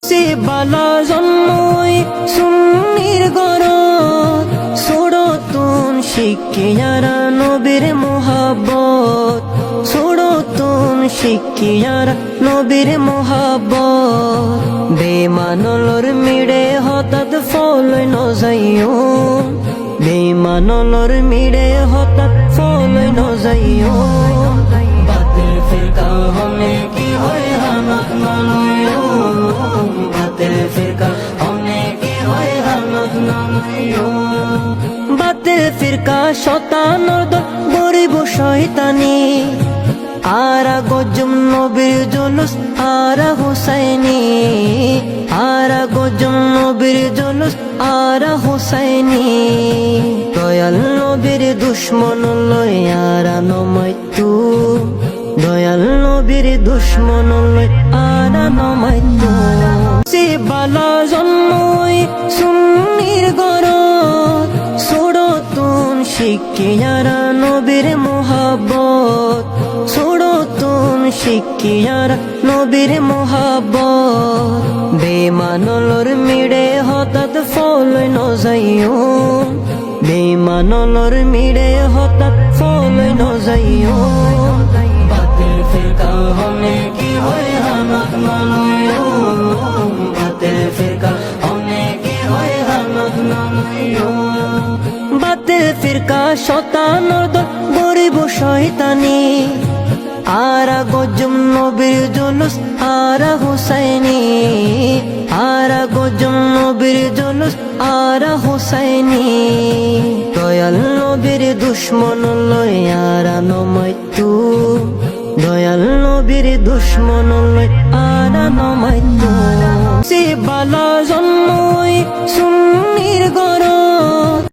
সে বালা জন্মই সুন্নির গরত ছোড়তুন শিক্ষিয়ারা নবীর মোহাব্বত ছোড়তুন শিক্ষিয়ারা নবীর মোহাব্বত বেমানলর মিড়ে হঠাৎ ফলই নজাইও বেমানলর মিড়ে হঠাৎ ফলই নজাইও বাতিল ফিরকা হমে কি হয় হামত নালয়ো বাতিল ফিরকা হমে কি হয় হামত নালয়ো বাতিল ফিরকা শতানর দল গরিব শয়তানি আরা গজম নবীর জুলুস আরা হুসাইনি আরা গজম নবীর জুলুস আরা হুসাইনি দয়াল নবীর দুশ্মন লয় আরা নমাইতু দয়াল নবীর দুশ্মন লয় আরা নমাইতু সে বালা জন্মই সুন্নির গরত ছোড়তুন শিক্ষিয়ারা নবীর মোহাব্বত ছোড়তুন শিক্ষিয়ারা নবীর মোহাব্বত বেমানলর মিড়ে হঠাৎ ফলই নজাইও বেমানলর মিড়ে হঠাৎ ফলই নজাইও বাতিল ফিরকা হমে কি হয় হামত নালয়ো বাতিল ফিরকা হমে কি হয় হামত নালয়ো বাতিল ফিরকা শতানর দল গরিব শয়তানি আরা গজম নবীর জুলুস আরা হুসাইনি আরা গজম নবীর জুলুস আরা হুসাইনি দয়াল নবীর দুশ্মন লয় আরা নমাইতু দয়াল নবীর দুশ্মন লয় আরা নমাইতু সে বালা